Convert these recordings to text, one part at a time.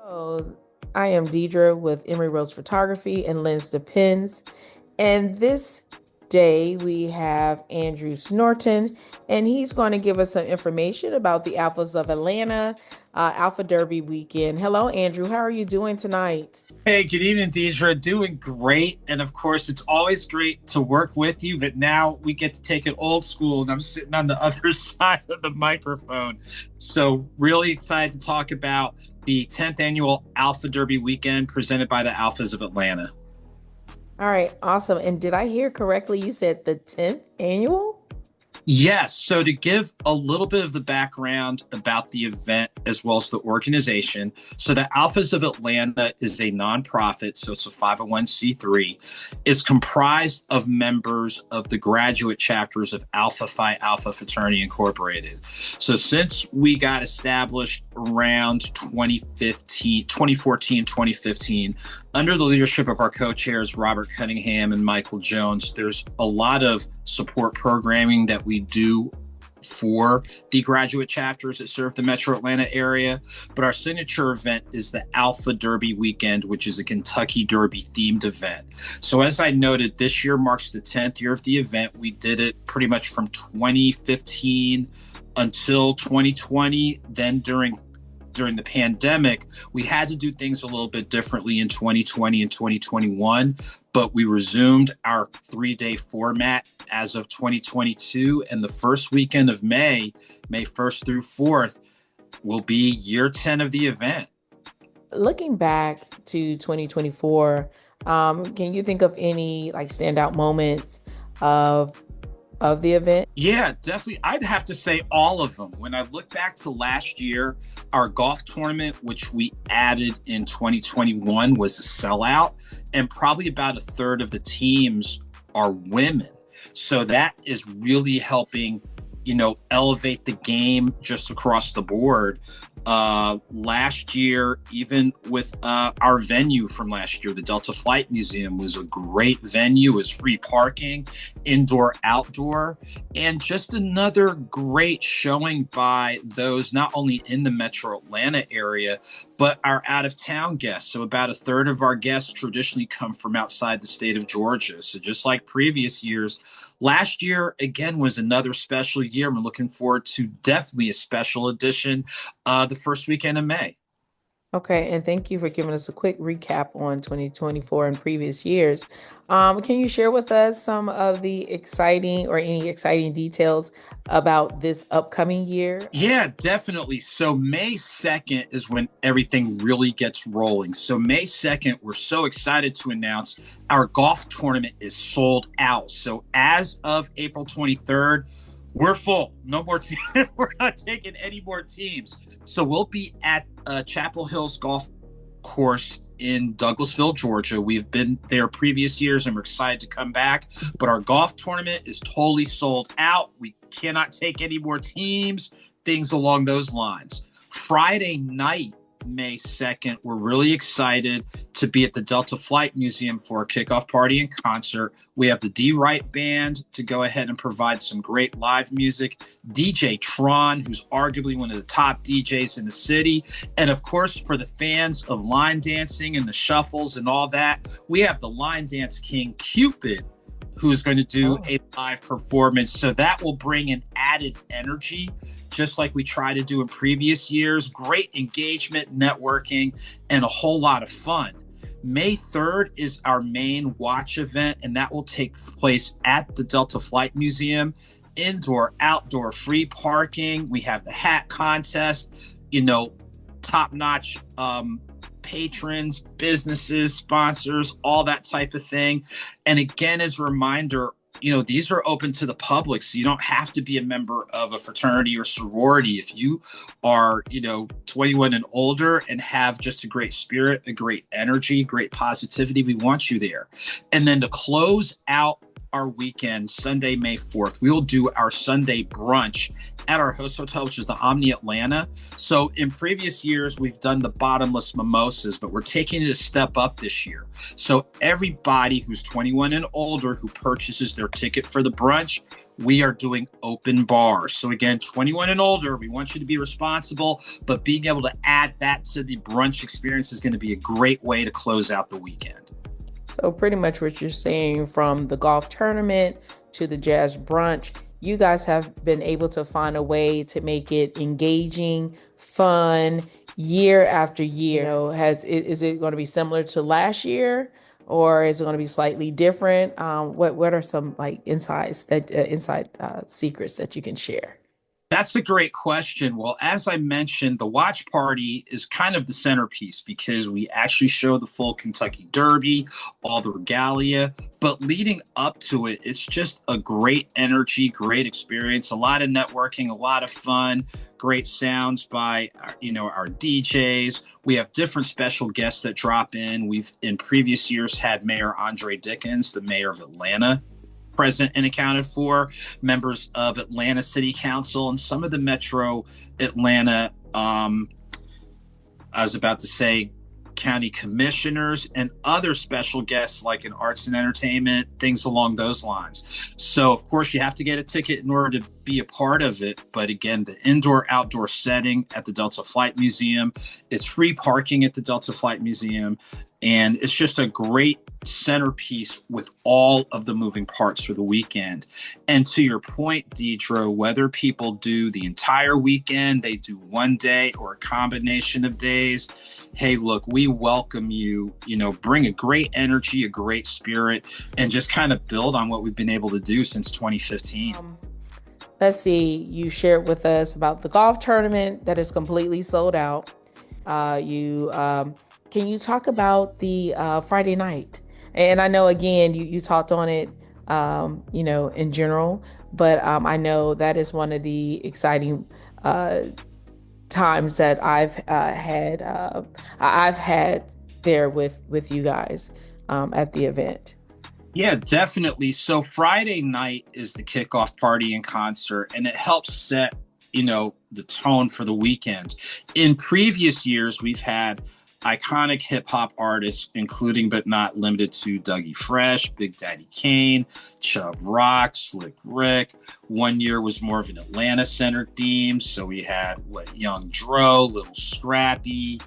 Oh, I am Deidre with Emery Rose Photography and Lens Depends. And this day we have Andrew Snorton, and he's going to give us some information about the Alphas of Atlanta Alpha Derby weekend. Hello, Andrew. How are you doing tonight? Hey, good evening, Deidre. Doing great. And of course, it's always great to work with you, but now we get to take it old school, and I'm sitting on the other side of the microphone. So, really excited to talk about the 10th annual Alpha Derby weekend presented by the Alphas of Atlanta. All right, awesome. And did I hear correctly? You said the 10th annual? Yes. So to give a little bit of the background about the event as well as the organization. So the Alphas of Atlanta is a nonprofit. So it's a 501c3. It's comprised of members of the graduate chapters of Alpha Phi Alpha Fraternity Incorporated. So since we got established around 2014, 2015, under the leadership of our co-chairs, Robert Cunningham and Michael Jones, there's a lot of support programming that we do for the graduate chapters that serve the Metro Atlanta area. But our signature event is the Alpha Derby weekend, which is a Kentucky Derby themed event. So as I noted, this year marks the 10th year of the event. We did it pretty much from 2015 until 2020. Then during the pandemic, we had to do things a little bit differently in 2020 and 2021, but we resumed our 3-day format as of 2022. And the first weekend of May 1st through 4th, will be year 10 of the event. Looking back to 2024, can you think of any like standout moments of the event? Yeah, definitely. I'd have to say all of them. When I look back to last year, our golf tournament, which we added in 2021, was a sellout, and probably about a third of the teams are women. So that is really helping, elevate the game just across the board. Last year, even with our venue from last year, the Delta Flight Museum was a great venue. It was free parking, indoor, outdoor, and just another great showing by those not only in the Metro Atlanta area, but our out-of-town guests. So about a third of our guests traditionally come from outside the state of Georgia. So just like previous years, last year, again, was another special year. I'm looking forward to definitely a special edition the first weekend of May. Okay, and thank you for giving us a quick recap on 2024 and previous years. Can you share with us some of the exciting or any exciting details about this upcoming year? Yeah, definitely. So May 2nd is when everything really gets rolling. So May 2nd, we're so excited to announce our golf tournament is sold out. So as of April 23rd, we're full. No more teams. We're not taking any more teams. So we'll be at Chapel Hills Golf Course in Douglasville, Georgia. We've been there previous years and we're excited to come back. But our golf tournament is totally sold out. We cannot take any more teams, things along those lines. Friday night, May 2nd, we're really excited to be at the Delta Flight Museum for a kickoff party and concert. We have the D Wright Band to go ahead and provide some great live music. DJ Tron, who's arguably one of the top DJs in the city. And of course, for the fans of line dancing and the shuffles and all that, we have the line dance king, Cupid, who's going to do a live performance. So that will bring an added energy, just like we try to do in previous years. Great engagement, networking, and a whole lot of fun. May 3rd is our main watch event, and that will take place at the Delta Flight Museum. Indoor, outdoor, free parking. We have the hat contest, top-notch patrons, businesses, sponsors, all that type of thing. And again, as a reminder, these are open to the public, so you don't have to be a member of a fraternity or sorority. If you are, 21 and older and have just a great spirit, a great energy, great positivity, we want you there. And then to close out our weekend, Sunday, May 4th, we will do our Sunday brunch at our host hotel, which is the Omni Atlanta. So in previous years, we've done the bottomless mimosas, but we're taking it a step up this year. So everybody who's 21 and older who purchases their ticket for the brunch we are doing open bars. So again, 21 and older, we want you to be responsible, but being able to add that to the brunch experience is going to be a great way to close out the weekend. So pretty much what you're saying, from the golf tournament to the jazz brunch, you guys have been able to find a way to make it engaging, fun, year after year. Is it going to be similar to last year, or is it going to be slightly different? What are some like inside secrets that you can share? That's a great question. Well, as I mentioned, the watch party is kind of the centerpiece because we actually show the full Kentucky Derby, all the regalia. But leading up to it, it's just a great energy, great experience, a lot of networking, a lot of fun, great sounds by our DJs. We have different special guests that drop in. We've in previous years had Mayor Andre Dickens, the mayor of Atlanta, present and accounted for, members of Atlanta City Council, and some of the Metro Atlanta, I was about to say county commissioners, and other special guests like in arts and entertainment, things along those lines. So, of course, you have to get a ticket in order to be a part of it. But again, the indoor-outdoor setting at the Delta Flight Museum, it's free parking at the Delta Flight Museum, and it's just a great centerpiece with all of the moving parts for the weekend. And to your point, Deidre, whether people do the entire weekend, they do one day or a combination of days, hey, look, we welcome you, bring a great energy, a great spirit, and just kind of build on what we've been able to do since 2015. Let's see, you shared with us about the golf tournament that is completely sold out. Can you talk about the Friday night? And I know, again, you talked on it, in general, but I know that is one of the exciting times that I've had there with you guys at the event. Yeah, definitely. So Friday night is the kickoff party and concert, and it helps set, the tone for the weekend. In previous years, we've had iconic hip hop artists, including but not limited to Dougie Fresh, Big Daddy Kane, Chubb Rock, Slick Rick. One year was more of an Atlanta-centered theme, so we had Young Dro, Little Scrappy,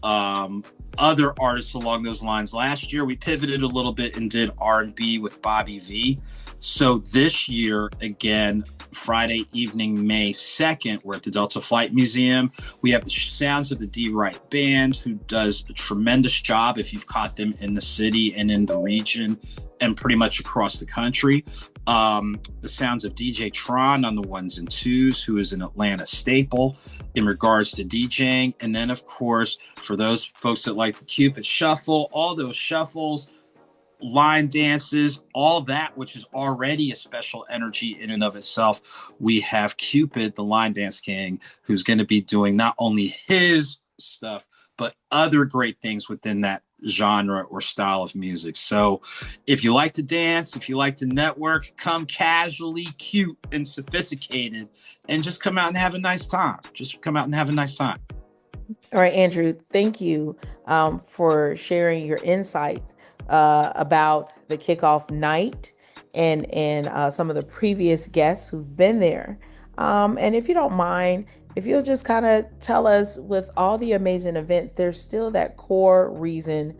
other artists along those lines. Last year, we pivoted a little bit and did R&B with Bobby V. So this year, again, Friday evening, May 2nd, we're at the Delta Flight Museum. We have the sounds of the D Wright Band, who does a tremendous job if you've caught them in the city and in the region and pretty much across the country. The sounds of DJ Tron on the ones and twos, who is an Atlanta staple in regards to DJing. And then, of course, for those folks that like the Cupid Shuffle, all those shuffles, line dances, all that, which is already a special energy in and of itself. We have Cupid, the line dance king, who's going to be doing not only his stuff, but other great things within that genre or style of music. So if you like to dance, if you like to network, come casually, cute, and sophisticated, and just come out and have a nice time. All right, Andrew, thank you for sharing your insights about the kickoff night and some of the previous guests who've been there. And if you don't mind, if you'll just kind of tell us, with all the amazing events, there's still that core reason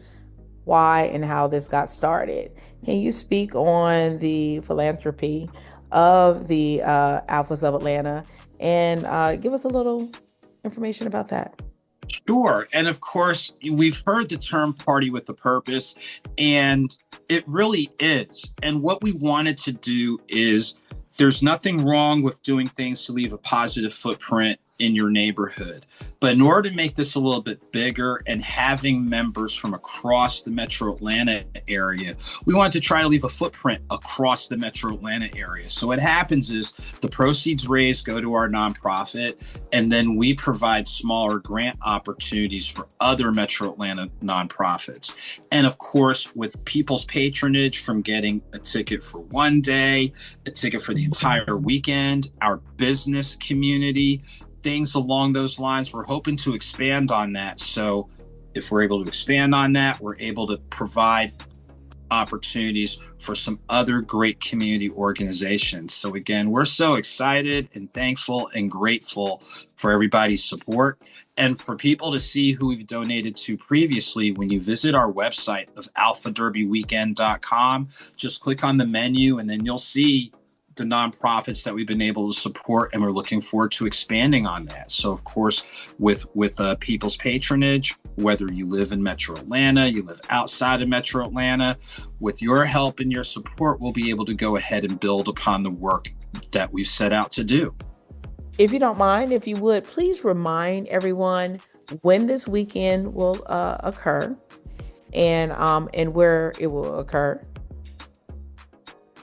why and how this got started. Can you speak on the philanthropy of the Alphas of Atlanta and give us a little information about that? Sure. And of course, we've heard the term party with a purpose, and it really is. And what we wanted to do is, there's nothing wrong with doing things to leave a positive footprint in your neighborhood. But in order to make this a little bit bigger and having members from across the Metro Atlanta area, we wanted to try to leave a footprint across the Metro Atlanta area. So what happens is the proceeds raised go to our nonprofit, and then we provide smaller grant opportunities for other Metro Atlanta nonprofits. And of course, with people's patronage, from getting a ticket for one day, a ticket for the entire weekend, our business community, things along those lines, we're hoping to expand on that. So if we're able to expand on that, we're able to provide opportunities for some other great community organizations. So again, we're so excited and thankful and grateful for everybody's support. And for people to see who we've donated to previously, when you visit our website of alphaderbyweekend.com, just click on the menu and then you'll see the nonprofits that we've been able to support, and we're looking forward to expanding on that. So of course, with people's patronage, whether you live in Metro Atlanta, you live outside of Metro Atlanta, with your help and your support, we'll be able to go ahead and build upon the work that we've set out to do. If you don't mind, if you would, please remind everyone when this weekend will occur and where it will occur.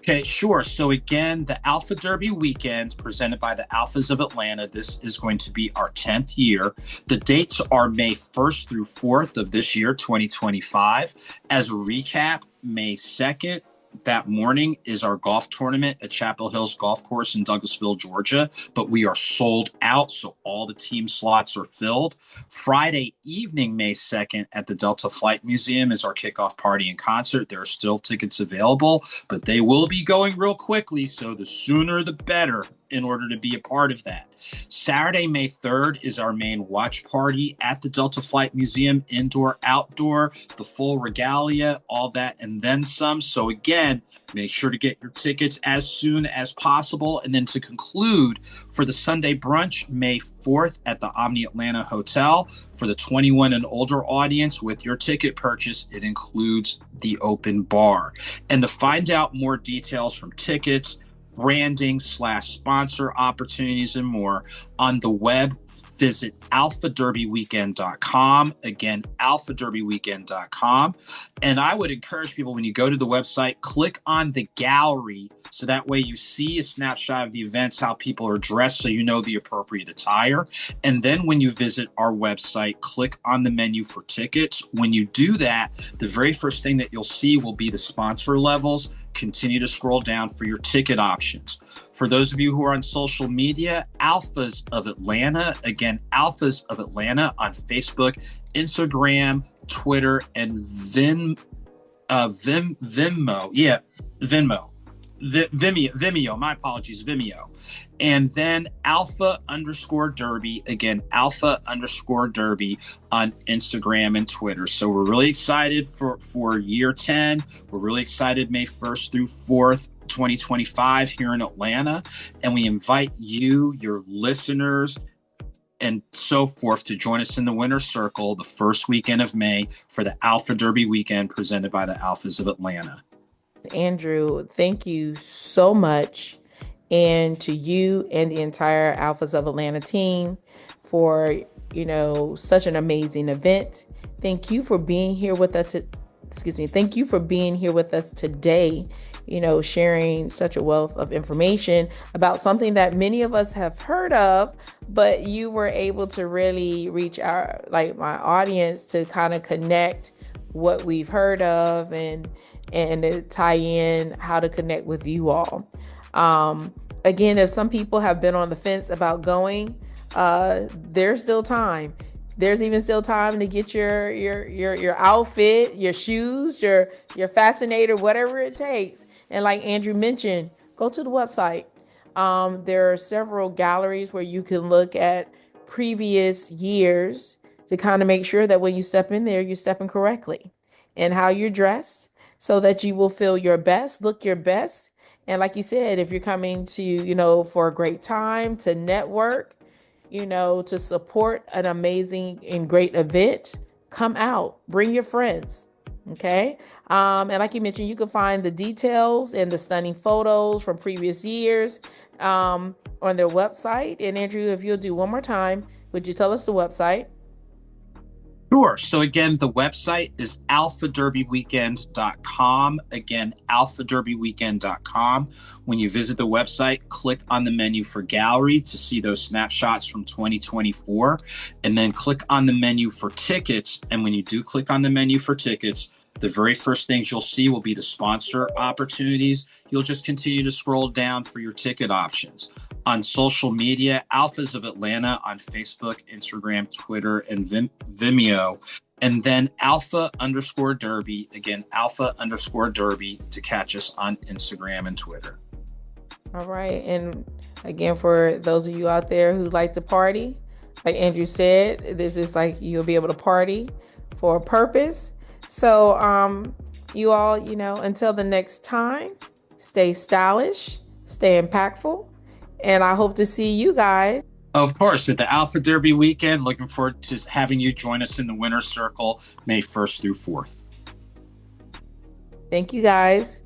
Okay, sure. So again, the Alpha Derby weekend presented by the Alphas of Atlanta. This is going to be our 10th year. The dates are May 1st through 4th of this year, 2025. As a recap, May 2nd, that morning is our golf tournament at Chapel Hills Golf Course in Douglasville, Georgia, but we are sold out, so all the team slots are filled. Friday evening, May 2nd, at the Delta Flight Museum is our kickoff party and concert. There are still tickets available, but they will be going real quickly, so the sooner the better in order to be a part of that. Saturday, May 3rd is our main watch party at the Delta Flight Museum, indoor, outdoor, the full regalia, all that, and then some. So again, make sure to get your tickets as soon as possible. And then to conclude, for the Sunday brunch, May 4th at the Omni Atlanta Hotel, for the 21 and older audience, with your ticket purchase, it includes the open bar. And to find out more details from tickets, branding/sponsor opportunities, and more on the web, visit alphaderbyweekend.com. Again, alphaderbyweekend.com. And I would encourage people, when you go to the website, click on the gallery so that way you see a snapshot of the events, how people are dressed, so you know the appropriate attire. And then when you visit our website, click on the menu for tickets. When you do that, the very first thing that you'll see will be the sponsor levels. Continue to scroll down for your ticket options. For those of you who are on social media, Alphas of Atlanta, again, Alphas of Atlanta on Facebook, Instagram, Twitter, and Vimeo. Vimeo, my apologies, Vimeo. And then Alpha_Derby, again, Alpha_Derby on Instagram and Twitter. So we're really excited for year 10. We're really excited May 1st through 4th, 2025 here in Atlanta. And we invite you, your listeners, and so forth to join us in the Winter Circle the first weekend of May for the Alpha Derby weekend presented by the Alphas of Atlanta. Andrew, thank you so much. And to you and the entire Alphas of Atlanta team for, such an amazing event. Thank you for being here with us. Thank you for being here with us today, sharing such a wealth of information about something that many of us have heard of, but you were able to really reach my audience to kind of connect what we've heard of and to tie in how to connect with you all. Again, if some people have been on the fence about going, there's still time. There's even still time to get your outfit, your shoes, your fascinator, whatever it takes. And like Andrew mentioned, go to the website. There are several galleries where you can look at previous years to kind of make sure that when you step in there, you're stepping correctly and how you're dressed, so that you will feel your best, look your best. And like you said, if you're coming to, for a great time, to network, to support an amazing and great event, come out, bring your friends. Okay. And like you mentioned, you can find the details and the stunning photos from previous years on their website. And Andrew, if you'll do one more time, would you tell us the website? Sure. So again, the website is alphaderbyweekend.com. Again, alphaderbyweekend.com. When you visit the website, click on the menu for gallery to see those snapshots from 2024, and then click on the menu for tickets. And when you do click on the menu for tickets, the very first things you'll see will be the sponsor opportunities. You'll just continue to scroll down for your ticket options. On social media, Alphas of Atlanta on Facebook, Instagram, Twitter, and Vimeo. And then Alpha underscore Derby. Again, Alpha underscore Derby to catch us on Instagram and Twitter. All right. And again, for those of you out there who like to party, like Andrew said, this is like you'll be able to party for a purpose. So, you all, until the next time, stay stylish, stay impactful, and I hope to see you guys. Of course, at the Alpha Derby weekend. Looking forward to having you join us in the winner's circle May 1st through 4th. Thank you guys.